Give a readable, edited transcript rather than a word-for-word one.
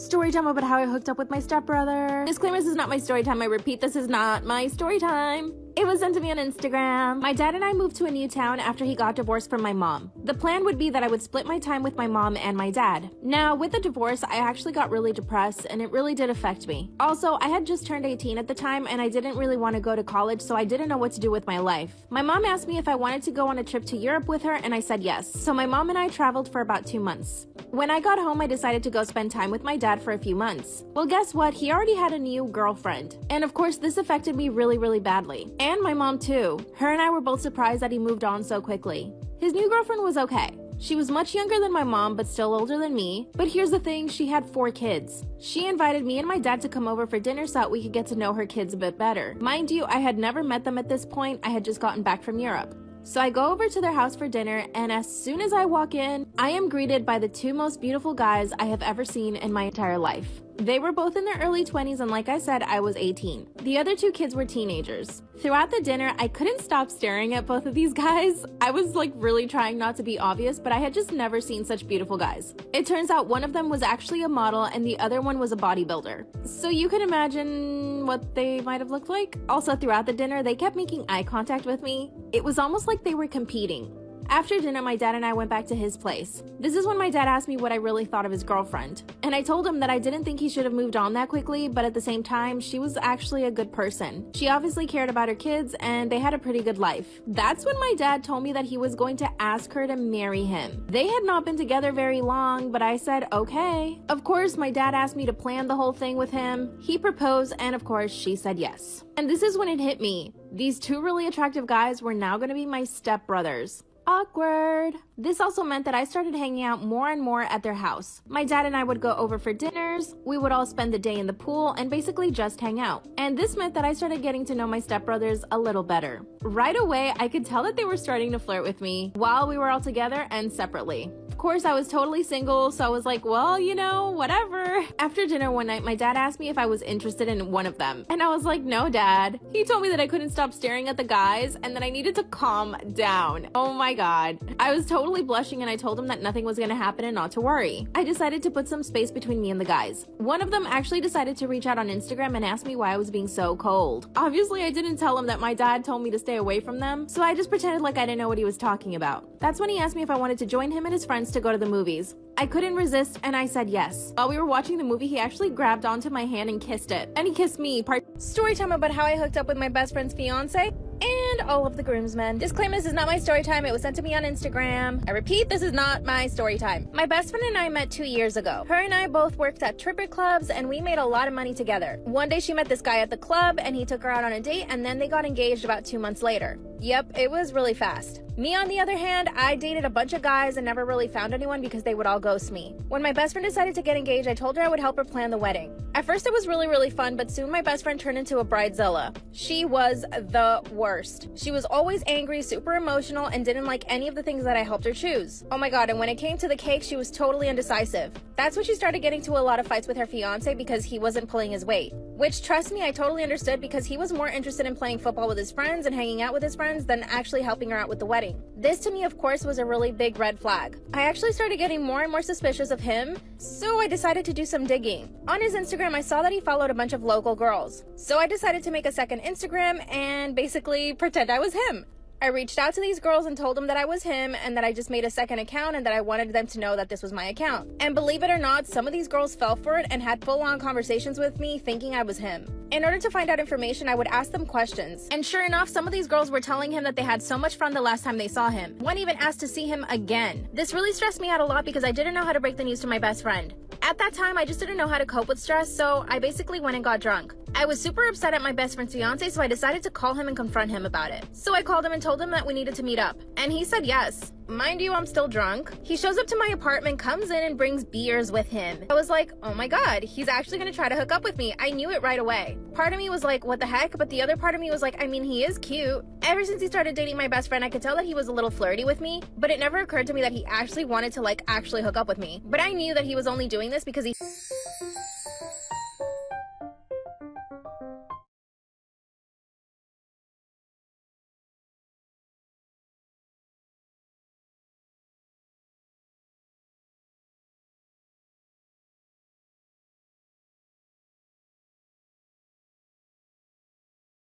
Story time about how I hooked up with my stepbrother. Disclaimer, this is not my story time. I repeat, this is not my story time. It was sent to me on Instagram. My dad and I moved to a new town after he got divorced from my mom. The plan would be that I would split my time with my mom and my dad. Now, with the divorce, I actually got really depressed and it really did affect me. Also, I had just turned 18 at the time and I didn't really want to go to college, so I didn't know what to do with my life. My mom asked me if I wanted to go on a trip to Europe with her and I said yes. So my mom and I traveled for about 2 months. When I got home, I decided to go spend time with my dad for a few months. Well, guess what? He already had a new girlfriend. And of course, this affected me really badly. And my mom too. Her and I were both surprised that he moved on so quickly. His new girlfriend was okay. She was much younger than my mom, but still older than me. But here's the thing, she had 4 kids. She invited me and my dad to come over for dinner so that we could get to know her kids a bit better. Mind you, I had never met them at this point. I had just gotten back from Europe. So I go over to their house for dinner, and as soon as I walk in, I am greeted by the 2 most beautiful guys I have ever seen in my entire life. They were both in their early 20s, and like I said, I was 18. The other 2 kids were teenagers. Throughout the dinner, I couldn't stop staring at both of these guys. I was like really trying not to be obvious, but I had just never seen such beautiful guys. It turns out one of them was actually a model and the other one was a bodybuilder. So you can imagine what they might have looked like. Also, throughout the dinner, they kept making eye contact with me. It was almost like they were competing. After dinner, my dad and I went back to his place. This is when my dad asked me what I really thought of his girlfriend. And I told him that I didn't think he should have moved on that quickly, but at the same time, she was actually a good person. She obviously cared about her kids, and they had a pretty good life. That's when my dad told me that he was going to ask her to marry him. They had not been together very long, but I said, okay. Of course, my dad asked me to plan the whole thing with him. He proposed, and of course, she said yes. And this is when it hit me. These 2 really attractive guys were now going to be my stepbrothers. Awkward. This also meant that I started hanging out more and more at their house. My dad and I would go over for dinners, we would all spend the day in the pool, and basically just hang out. And this meant that I started getting to know my stepbrothers a little better. Right away, I could tell that they were starting to flirt with me while we were all together and separately. Of course, I was totally single, so I was like, well, you know, whatever. After dinner one night, my dad asked me if I was interested in one of them. And I was like, no, Dad. He told me that I couldn't stop staring at the guys and that I needed to calm down. Oh my God. I was totally blushing and I told him that nothing was gonna happen and not to worry. I decided to put some space between me and the guys. One of them actually decided to reach out on Instagram and ask me why I was being so cold. Obviously, I didn't tell him that my dad told me to stay away from them, so I just pretended like I didn't know what he was talking about. That's when he asked me if I wanted to join him and his friends to go to the movies. I couldn't resist and I said yes. While we were watching the movie, he actually grabbed onto my hand and kissed it. And he kissed me. Story time about how I hooked up with my best friend's fiance and all of the groomsmen. Disclaimer, this is not my story time. It was sent to me on Instagram. I repeat, this is not my story time. My best friend and I met 2 years ago. Her and I both worked at triplet clubs and we made a lot of money together. One day she met this guy at the club and he took her out on a date and then they got engaged about 2 months later. Yep, it was really fast. Me, on the other hand, I dated a bunch of guys and never really found anyone because they would all ghost me. When my best friend decided to get engaged, I told her I would help her plan the wedding. At first it was really fun, but soon my best friend turned into a bridezilla. She was the worst. She was always angry, super emotional, and didn't like any of the things that I helped her choose. Oh my God, and when it came to the cake, she was totally indecisive. That's when she started getting to a lot of fights with her fiance because he wasn't pulling his weight. Which, trust me, I totally understood because he was more interested in playing football with his friends and hanging out with his friends than actually helping her out with the wedding. This to me, of course, was a really big red flag. I actually started getting more and more suspicious of him, so I decided to do some digging. On his Instagram, I saw that he followed a bunch of local girls. So I decided to make a second Instagram and basically pretend I was him. I reached out to these girls and told them that I was him and that I just made a second account and that I wanted them to know that this was my account. And believe it or not, some of these girls fell for it and had full-on conversations with me thinking I was him. In order to find out information, I would ask them questions. And sure enough, some of these girls were telling him that they had so much fun the last time they saw him. One even asked to see him again. This really stressed me out a lot because I didn't know how to break the news to my best friend. At that time, I just didn't know how to cope with stress, so I basically went and got drunk. I was super upset at my best friend's fiance, so I decided to call him and confront him about it. So I called him and told him that we needed to meet up. And he said yes. Mind you, I'm still drunk. He shows up to my apartment, comes in, and brings beers with him. I was like, oh my God, he's actually gonna try to hook up with me. I knew it right away. Part of me was like, what the heck? But the other part of me was like, I mean, he is cute. Ever since he started dating my best friend, I could tell that he was a little flirty with me, but it never occurred to me that he actually wanted to actually hook up with me. But I knew that he was only doing this because he